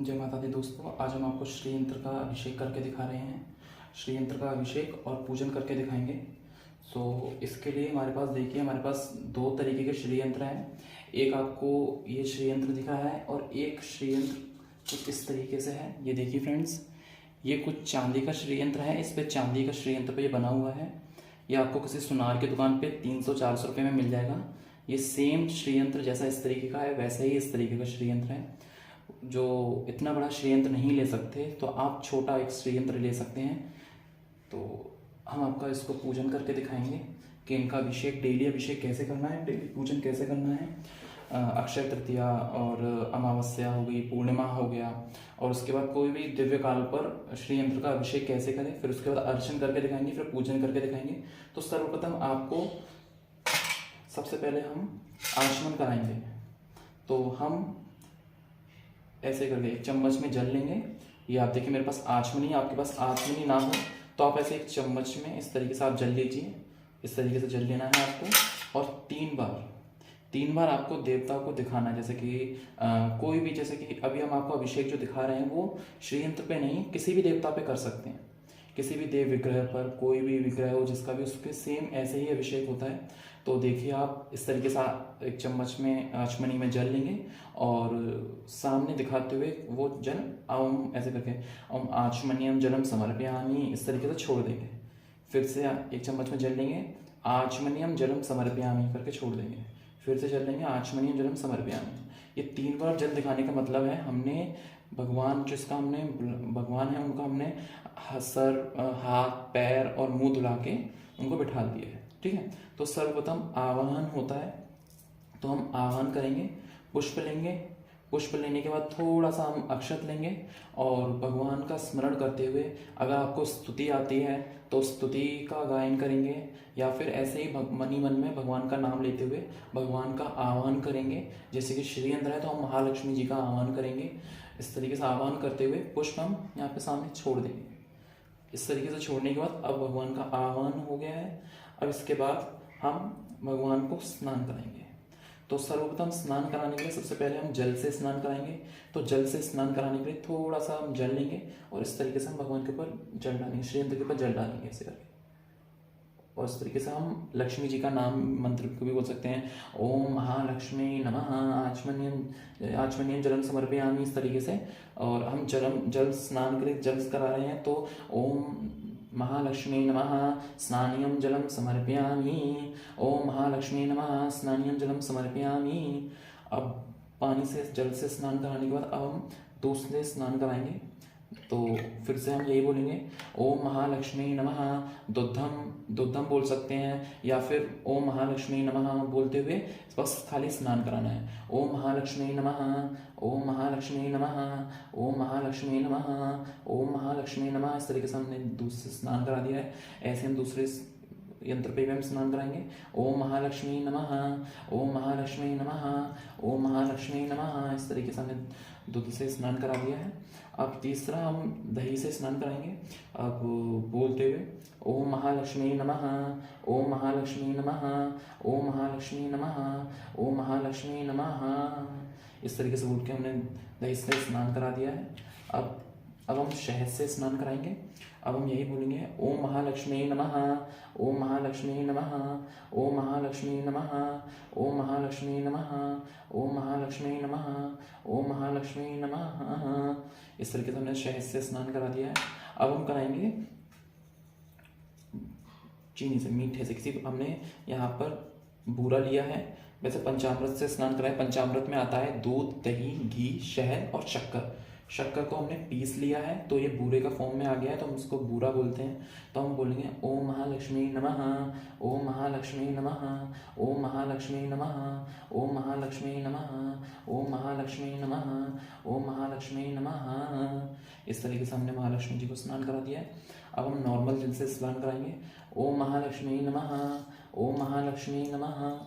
जय माता दी दोस्तों, आज हम आपको श्री यंत्र का अभिषेक करके दिखा रहे हैं। श्री यंत्र का अभिषेक और पूजन करके दिखाएंगे। इसके लिए हमारे पास देखिए, हमारे पास दो तरीके के श्री यंत्र हैं। एक आपको ये श्री यंत्र दिख रहा है और एक श्री यंत्र कुछ इस तरीके से है। ये देखिए फ्रेंड्स, ये कुछ चांदी का श्री यंत्र है। इस पे चांदी का श्री यंत्र पे ये बना हुआ है। ये आपको किसी सुनार की दुकान पे 300-400 रुपये में मिल जाएगा। ये सेम श्री यंत्र जैसा इस तरीके का है, वैसे ही इस तरीके का श्री यंत्र है। जो इतना बड़ा श्री यंत्र नहीं ले सकते तो आप छोटा एक श्री यंत्र ले सकते हैं। तो हम आपका इसको पूजन करके दिखाएंगे कि इनका अभिषेक, डेली अभिषेक कैसे करना है, डेली पूजन कैसे करना है। अक्षय तृतीया और अमावस्या हो गई, पूर्णिमा हो गया, और उसके बाद कोई भी दिव्य काल पर श्री यंत्र का अभिषेक कैसे करें, फिर उसके बाद अर्चन करके दिखाएंगे, फिर पूजन करके दिखाएंगे। तो सर्वप्रथम आपको सबसे पहले हम आचमन कराएंगे। तो हम ऐसे करके एक चम्मच में जल लेंगे। ये आप देखिए, मेरे पास आचमनी है, आपके पास आचमनी ना हो तो आप ऐसे एक चम्मच में इस तरीके से आप जल लीजिए। इस तरीके से जल लेना है आपको, और 3 बार आपको देवताओं को दिखाना है। जैसे कि कोई भी, जैसे कि अभी हम आपको अभिषेक जो दिखा रहे हैं वो श्री यंत्र पे नहीं, किसी भी देवता पे कर सकते हैं। किसी भी देव विग्रह पर, कोई भी विग्रह हो जिसका भी, उसके सेम ऐसे ही अभिषेक होता है। तो देखिए, आप इस तरीके से एक चम्मच में आचमनी में जल लेंगे और सामने दिखाते हुए वो जल ओम ऐसे करके ओम आचमनियम जलम समर्पयामि इस तरीके से छोड़ देंगे। फिर से एक चम्मच में जल लेंगे, आचमनियम जलम समर्पयामि करके छोड़ देंगे। फिर से जल लेंगे, आचमनियम जलम समर्पयामि। ये 3 बार जल दिखाने का मतलब है हमने भगवान, जिसका हमने भगवान है उनका हमने सर, हाथ, पैर और मुंह धुला के उनको बिठा दिया है। ठीक है, तो सर्वप्रथम आवाहन होता है। तो हम आवाहन करेंगे, पुष्प लेंगे। पुष्प लेने के बाद थोड़ा सा हम अक्षत लेंगे और भगवान का स्मरण करते हुए, अगर आपको स्तुति आती है तो स्तुति का गायन करेंगे, या फिर ऐसे ही मन ही मन में भगवान का नाम लेते हुए भगवान का आह्वान करेंगे। जैसे कि श्री यंत्र है तो हम महालक्ष्मी जी का आह्वान करेंगे। इस तरीके से आह्वान करते हुए पुष्प हम यहाँ पे सामने छोड़ देंगे। इस तरीके से छोड़ने के बाद अब भगवान का आह्वान हो गया है। अब इसके बाद हम भगवान को स्नान कराएंगे। तो सर्वप्रथम स्नान कराने के लिए सबसे पहले हम जल से स्नान कराएंगे। तो जल से स्नान कराने के लिए थोड़ा सा हम जल लेंगे और इस तरीके से हम भगवान के ऊपर जल डालेंगे, श्री यंत्र के ऊपर जल डालेंगे ऐसे करके। और इस तरीके से हम लक्ष्मी जी का नाम मंत्र को भी बोल सकते हैं, ओम महालक्ष्मी नमः आचमनीयम जलम समर्पयामि इस तरीके से। और हम जल स्नान के लिए जल करा रहे हैं तो ओम महालक्ष्मी नमः स्नानियम जलम समर्पयामि, ओम महालक्ष्मी नमः स्नानियम जलम समर्पयामि। अब पानी से, जल से स्नान कराने के बाद अब हम दूसरे स्नान कराएंगे। तो फिर से हम यही बोलेंगे, ओम महालक्ष्मी नमः दुग्धम बोल सकते हैं, या फिर ओम महालक्ष्मी नमः बोलते हुए बस खाली स्नान कराना है। ओम महालक्ष्मी नमः, ओम महालक्ष्मी नमः, ओम महालक्ष्मी नमः, ओम महालक्ष्मी नमः। इस तरीके से हमने दूसरे स्नान करा दिया है। ऐसे हम दूसरे यंत्र पे भी हम स्नान कराएंगे। ओम महालक्ष्मी नमः, ओम महालक्ष्मी नमः, ओम महालक्ष्मी नमः। इस तरीके से हमने दूध से स्नान करा दिया है। अब तीसरा हम दही से स्नान कराएंगे। अब बोलते हुए ओम महालक्ष्मी नमः, ओम महालक्ष्मी नमः, ओम महालक्ष्मी नमः, ओम महालक्ष्मी नमः। इस तरीके से बोल के हमने दही से स्नान करा दिया है। अब हम शहद से स्नान कराएंगे। अब हम यही बोलेंगे, ओम महालक्ष्मी नमः, ओम महालक्ष्मी नमः, ओम महालक्ष्मी नमः, ओम महालक्ष्मी नमः, ओम महालक्ष्मी नमः, ओम महालक्ष्मी नमः। इस तरीके से हमने शहद से स्नान करा दिया है। अब हम कराएंगे चीनी से, मीठे से। किसी हमने यहाँ पर बूरा लिया है। वैसे पंचामृत से स्नान कराए। पंचामृत में आता है दूध, दही, घी, शहद और शक्कर। शक्कर को हमने पीस लिया है तो ये बूरे का फॉर्म में आ गया है, तो हम इसको बूरा बोलते हैं। तो हम बोलेंगे ओम महालक्ष्मी नमः, ओम महालक्ष्मी नमः, ओम महालक्ष्मी नमः, ओम महालक्ष्मी नमः, ओम महालक्ष्मी नमः, ओम महालक्ष्मी नमः। इस तरीके से हमने महालक्ष्मी जी को स्नान करा दिया है। अब हम नॉर्मल जल से स्नान कराएंगे। ओम महालक्ष्मी नमः, ओम महालक्ष्मी नमः।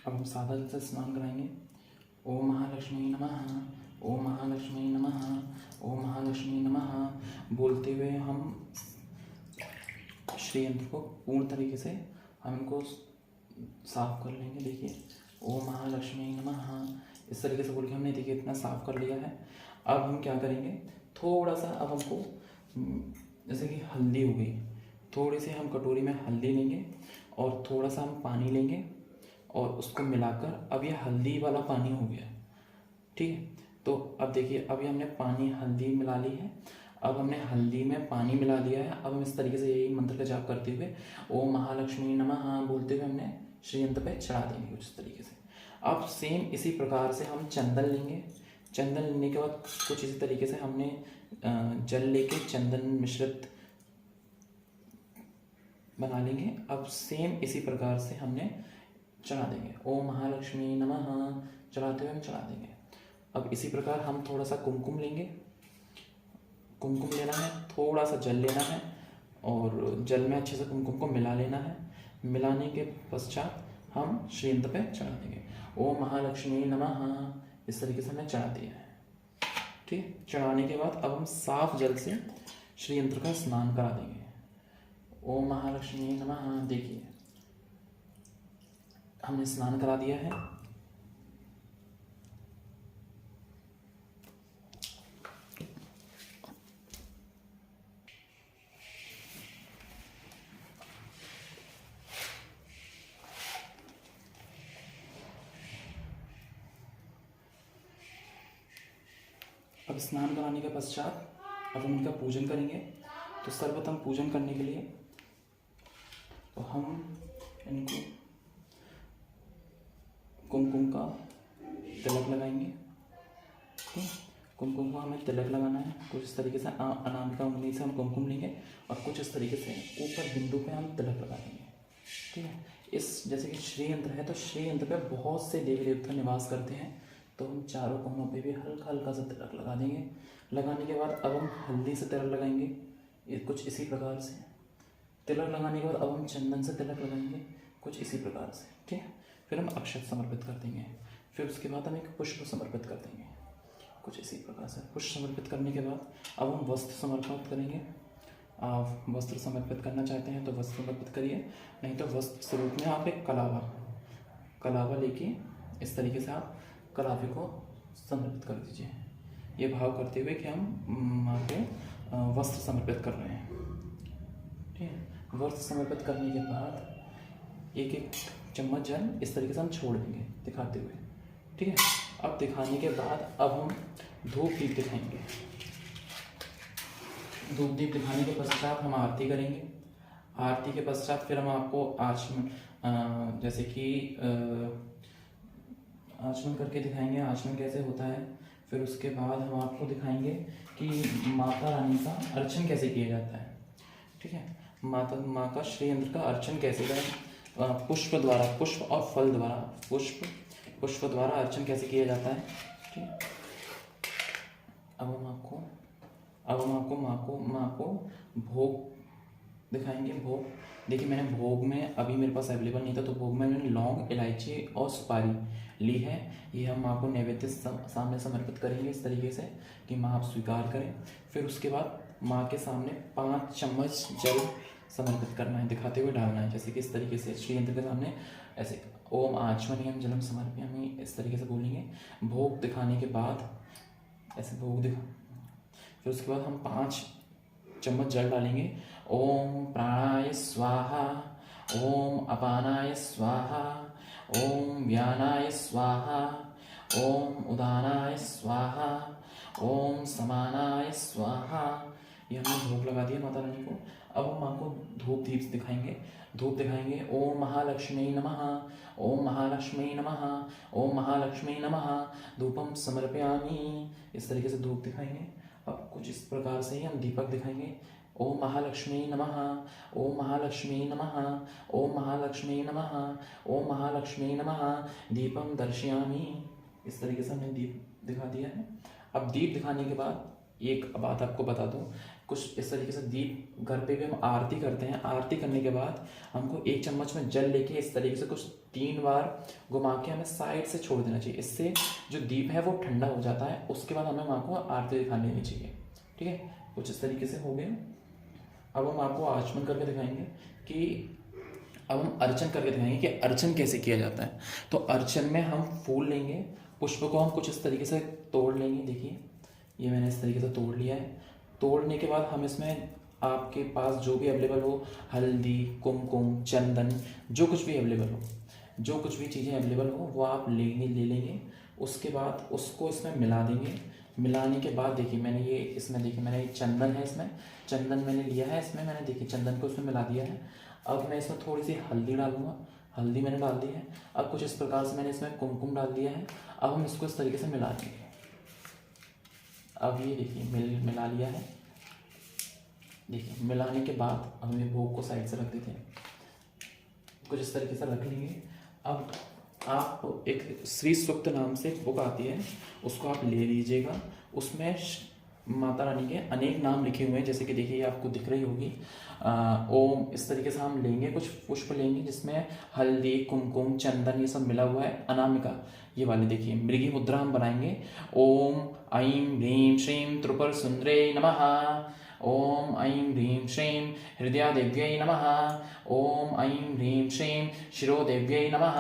अब हम सादा जल से स्नान कराएंगे। ओम महालक्ष्मी नमः, ओम महालक्ष्मी नमः, ओम महालक्ष्मी नमः बोलते हुए हम श्री यंत्र को पूर्ण तरीके से हम इनको साफ कर लेंगे। देखिए ओम महालक्ष्मी नमः इस तरीके से बोल के हमने देखिए इतना साफ कर लिया है। अब हम क्या करेंगे, थोड़ा सा अब हमको जैसे कि हल्दी हो गई, थोड़ी सी हम कटोरी में हल्दी लेंगे और थोड़ा सा हम पानी लेंगे और उसको मिलाकर, अब ये हल्दी वाला पानी हो गया, ठीक है। तो अब देखिए अभी हमने पानी हल्दी मिला ली है, अब हमने हल्दी में पानी मिला दिया है। अब हम इस तरीके से यही मंत्र का जाप करते हुए ओम महालक्ष्मी नमः बोलते हुए हमने श्री यंत्र पे चढ़ा देंगे कुछ इस तरीके से। अब सेम इसी प्रकार से हम चंदन लेंगे, चंदन लेने के बाद कुछ इसी तरीके से हमने जल लेके चंदन मिश्रित बना लेंगे। अब सेम इसी प्रकार से हमने चढ़ा देंगे ओम महालक्ष्मी नमः चढ़ाते हुए हम चढ़ा देंगे। अब इसी प्रकार हम थोड़ा सा कुमकुम लेंगे, कुमकुम लेना है, थोड़ा सा जल लेना है और जल में अच्छे से कुमकुम को मिला लेना है। मिलाने के पश्चात हम श्री यंत्र पे चढ़ा देंगे ओम महालक्ष्मी नमः इस तरीके से हमने चढ़ा दिया है, ठीक। चढ़ाने के बाद अब हम साफ जल से श्री यंत्र का स्नान करा देंगे। ओम महालक्ष्मी नमः देखिए हमने स्नान करा दिया है। अब स्नान कराने के पश्चात अब हम इनका पूजन करेंगे। तो सर्वप्रथम पूजन करने के लिए तो हम इनको कुमकुम का तिलक लगाएंगे, ठीक। कुमकुम को हमें तिलक लगाना है कुछ इस तरीके से, अनामिका उंगली से हम कुमकुम लेंगे और कुछ इस तरीके से ऊपर बिंदु पे हम तिलक लगा देंगे, ठीक है। इस जैसे कि श्री यंत्र है तो श्री यंत्र पे बहुत से देवी देवता निवास करते हैं, तो हम चारों कोनों पे भी हल्का हल्का सा तिलक लगा देंगे। लगाने के बाद अब हम हल्दी से तिलक लगाएंगे, ये कुछ इसी प्रकार से। तिलक लगाने के बाद अब हम चंदन से तिलक लगाएंगे कुछ इसी प्रकार से, ठीक है। फिर हम अक्षत समर्पित कर देंगे, फिर उसके बाद हम एक पुष्प समर्पित कर देंगे कुछ इसी प्रकार से। पुष्प समर्पित करने के बाद अब हम वस्त्र समर्पित करेंगे। आप वस्त्र समर्पित करना चाहते हैं तो वस्त्र समर्पित करिए, नहीं तो वस्त्र स्वरूप में आप एक कलावा लेके इस तरीके से आप कलावे को समर्पित कर दीजिए, ये भाव करते हुए कि हम माँ के वस्त्र समर्पित कर रहे हैं, ठीक है। वस्त्र समर्पित करने के बाद एक एक चम्मच जल इस तरीके से हम छोड़ देंगे दिखाते हुए, ठीक है। अब दिखाने के बाद अब हम धूप दीप दिखाएंगे। धूप दीप दिखाने के पश्चात हम आरती करेंगे। आरती के पश्चात फिर हम आपको आचमन जैसे कि आचमन करके दिखाएंगे, आचमन कैसे होता है। फिर उसके बाद हम आपको दिखाएंगे कि माता रानी का अर्चन कैसे किया जाता है, ठीक है। माँ का श्री यंत्र का अर्चन कैसे करें, पुष्प द्वारा, पुष्प और फल द्वारा, पुष्प द्वारा अर्चन कैसे किया जाता है, ठीक। अब हम आपको माँ को भोग दिखाएंगे। भोग देखिए मैंने भोग में अभी मेरे पास अवेलेबल नहीं था, तो भोग में मैंने लौंग, इलायची और सुपारी ली है। ये हम माँ को नैवेद्य सामने समर्पित करेंगे इस तरीके से कि माँ आप स्वीकार करें। फिर उसके बाद माँ के सामने 5 चम्मच जल समर्पित करना है, दिखाते हुए डालना है, जैसे कि इस तरीके से श्री यंत्र के सामने ऐसे ओम आचमनीयम जलम समर्पयामि इस तरीके से बोलेंगे। भोग दिखाने के बाद ऐसे भोग दिखा, फिर उसके बाद हम 5 चम्मच जल डालेंगे। ओम प्राणाय स्वाहा, ओम अपानाय स्वाहा, ओम व्यानाय स्वाहा, ओम उदानाय स्वाहा, ओम समानाय स्वाहा। ये हमने भोग लगा दिया माता रानी को। अब हम माँ को धूप दीप दिखाएंगे। ओम महालक्ष्मी नमः, ओम महालक्ष्मी नमः, ओम महालक्ष्मी नमः धूपम समर्पयामि इस तरीके से धूप दिखाएंगे। अब कुछ इस प्रकार से ही हम दीपक दिखाएंगे। ओम महालक्ष्मी नमः, ओम महालक्ष्मी नमः, ओम महालक्ष्मी नमः, ओम महालक्ष्मी नमः दीपम दर्शयामि इस तरीके से हमने दीप दिखा दिया है। अब दीप दिखाने के बाद एक बात आपको बता दूं, कुछ इस तरीके से दीप घर पे भी हम आरती करते हैं। आरती करने के बाद हमको 1 चम्मच में जल लेके इस तरीके से कुछ 3 बार घुमा के हमें साइड से छोड़ देना चाहिए। इससे जो दीप है वो ठंडा हो जाता है। उसके बाद हमें माँ को आरती दिखा लेनी चाहिए। ठीक है, कुछ इस तरीके से हो गया। अब हम आपको आचमन करके दिखाएंगे कि अब हम अर्चन करके दिखाएंगे कि अर्चन कैसे किया जाता है। तो अर्चन में हम फूल लेंगे, पुष्प को हम कुछ इस तरीके से तोड़ लेंगे। देखिए ये मैंने इस तरीके से तोड़ लिया है। तोड़ने के बाद हम इसमें आपके पास जो भी अवेलेबल हो, हल्दी, कुमकुम, चंदन, जो कुछ भी अवेलेबल हो, जो कुछ भी चीज़ें अवेलेबल हो वो आप ले लेंगे। उसके बाद उसको इसमें मिला देंगे। मिलाने के बाद देखिए मैंने ये इसमें देखिए मैंने ये चंदन है, इसमें चंदन मैंने लिया है, इसमें मैंने देखिए चंदन को इसमें मिला दिया है। अब मैं इसमें थोड़ी सी हल्दी डालूंगा, हल्दी मैंने डाल दी है। अब कुछ इस प्रकार से मैंने इसमें कुमकुम डाल दिया है। अब हम इसको इस तरीके से मिला देंगे। अब ये देखिए मिला लिया है। देखिए मिलाने के बाद हम ये भोग को साइड से रख देते हैं, कुछ इस तरीके से रख लेंगे। अब आप एक श्री सूक्त नाम से एक बुक आती है, उसको आप ले लीजिएगा। उसमें माता रानी के अनेक नाम लिखे हुए हैं, जैसे कि देखिए आपको दिख रही होगी ओम। इस तरीके से हम लेंगे, कुछ पुष्प लेंगे जिसमें हल्दी, कुमकुम, चंदन ये सब मिला हुआ है। अनामिका ये वाले देखिए मृगी मुद्रा हम बनाएंगे। ओम ऐं ह्रीं श्रीं त्रिपुर सुंदरे नमः। ओम ऐं ह्रीं श्रीं हृदयादेव्यै नमः। ओम ऐं ह्रीं श्रीं शिरोदेव्यै नमः।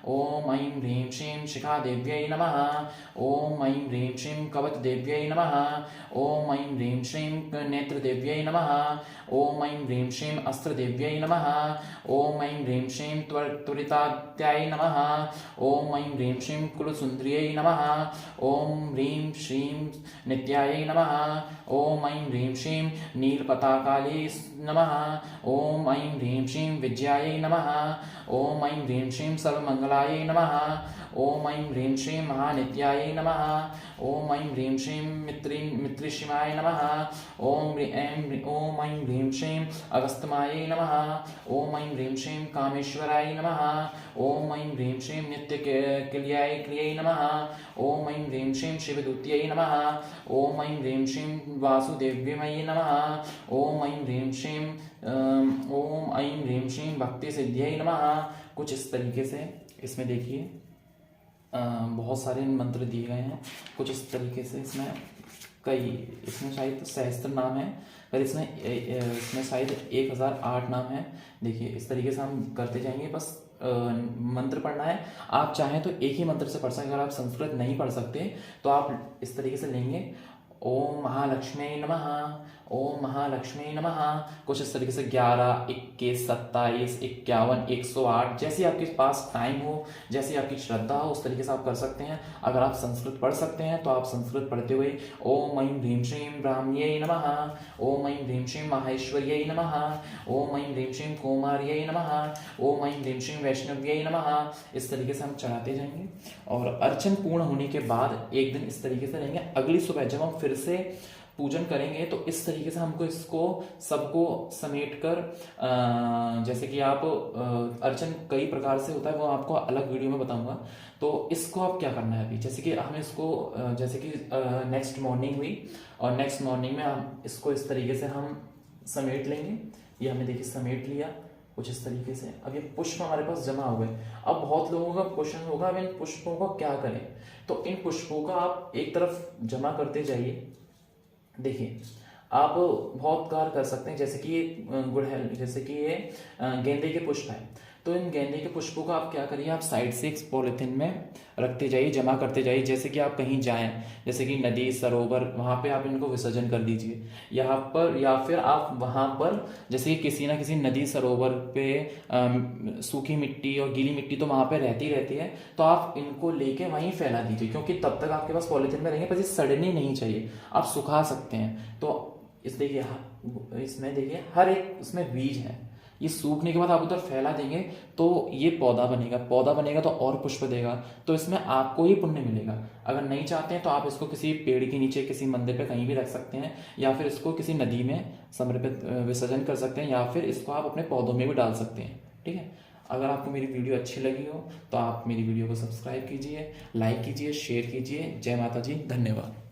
ओम ऐं ह्रीं श्रीं शिखादेव्यै नमः। ओम ऐं ह्रीं श्रीं कवचदेव्यै नमः। ओम ऐं ह्रीं श्रीं नेत्रदेव्यै नमः। ओम ऐं ह्रीं श्रीं अस्त्रदेव्यै नमः। ओम ऐं ह्रीं श्रीं त्वरितात्याय नमः। ओम ऐं ह्रीं श्रीं कुलसुंदर्यै नमः। ओम ह्रीं श्रीं नित्यायै नमः। ओम ऐं ह्रीं श्रीं नीलपताकायै नमः। ओम ऐं ह्रीं श्रीं विजयायै नमः। ओम ऐं ह्रीं श्रीं सर्वमंगलायै नमः। ओम ऐं ह्रीं श्रीं महानित्यायै नमः। ओम ऐं ह्रीं श्रीं मित्रिशिमाय नमः। ओम ऐं ह्रीं श्रीं अगस्त्यमायै नमः। ओम ऐं ह्रीं श्रीं कामेश्वराय नमः। ओम ऐं ह्रीं श्रीं नित्यक्रियायै नमः। ओम ऐं ह्रीं श्रीं शिवदूत्यै नमः। ओम ऐं ह्रीं श्रीं वासुदेव्यमयी नमः। ओम ऐं ह्रीं श्रीं भक्ति सिद्ध्यै नमः। कुछ इस तरीके से इसमें देखिए बहुत सारे मंत्र दिए गए हैं। कुछ इस तरीके से इसमें शायद सहस्त्र नाम है, पर इसमें शायद 1008 नाम है। देखिए इस तरीके से हम करते जाएंगे। बस मंत्र पढ़ना है। आप चाहें तो एक ही मंत्र से पढ़ सकते हैं। अगर आप संस्कृत नहीं पढ़ सकते तो आप इस तरीके से लेंगे। ओम महालक्ष्मी नमः। ओम महालक्ष्मी नमः। कुछ इस तरीके से 11, 21, 27, 51, 108 जैसे आपके पास टाइम हो, जैसी आपकी श्रद्धा हो, उस तरीके से आप कर सकते हैं। अगर आप संस्कृत पढ़ सकते हैं तो आप संस्कृत पढ़ते हुए ओम ऐं ह्रीं श्रीं ब्राह्म्यै नमः। ओम ऐं ह्रीं श्रीं माहेश्वर्यै नमः। ओम ऐं ह्रीं श्रीं कौमार्यै नमः। ओम ऐं ह्रीं श्रीं वैष्णव्यै नमः। इस तरीके से हम चढ़ाते जाएंगे। और अर्चन पूर्ण होने के बाद एक दिन इस तरीके से रहेंगे। अगली सुबह जब हम फिर से पूजन करेंगे तो इस तरीके से हमको इसको सबको समेट कर जैसे कि आप अर्चन कई प्रकार से होता है, वो आपको अलग वीडियो में बताऊंगा। तो इसको आप क्या करना है अभी, जैसे कि हमें इसको जैसे कि नेक्स्ट मॉर्निंग हुई और नेक्स्ट मॉर्निंग में हम इसको इस तरीके से हम समेट लेंगे। ये हमने देखिए समेट लिया कुछ इस तरीके से। अब ये पुष्प हमारे पास जमा हो गए। अब बहुत लोगों का क्वेश्चन होगा अब इन पुष्पों को क्या करें। तो इन पुष्पों का आप एक तरफ जमा करते जाइए। देखिए आप बहुत कार्य कर सकते हैं, जैसे कि ये गुड़हल, जैसे कि ये गेंदे के पुष्प हैं। तो इन गेंदे के पुष्पों का आप क्या करिए, आप साइड से एक पॉलिथीन में रखते जाइए, जमा करते जाइए। जैसे कि आप कहीं जाएं, जैसे कि नदी, सरोवर, वहाँ पे आप इनको विसर्जन कर दीजिए यहाँ पर, या फिर आप वहाँ पर जैसे कि किसी ना किसी नदी सरोवर पे सूखी मिट्टी और गीली मिट्टी तो वहाँ पे रहती है, तो आप इनको लेके वहीं फैला दीजिए, क्योंकि तब तक आपके पास पॉलिथीन में रहेंगे, पर ये सड़नी नहीं चाहिए, आप सुखा सकते हैं। तो इसमें देखिए हर एक इसमें बीज है। ये सूखने के बाद आप उधर फैला देंगे तो ये पौधा बनेगा तो और पुष्प देगा, तो इसमें आपको ही पुण्य मिलेगा। अगर नहीं चाहते हैं तो आप इसको किसी पेड़ के नीचे, किसी मंदिर पे कहीं भी रख सकते हैं, या फिर इसको किसी नदी में समर्पित विसर्जन कर सकते हैं, या फिर इसको आप अपने पौधों में भी डाल सकते हैं। ठीक है। अगर आपको मेरी वीडियो अच्छी लगी हो तो आप मेरी वीडियो को सब्सक्राइब कीजिए, लाइक कीजिए, शेयर कीजिए। जय माता जी, धन्यवाद।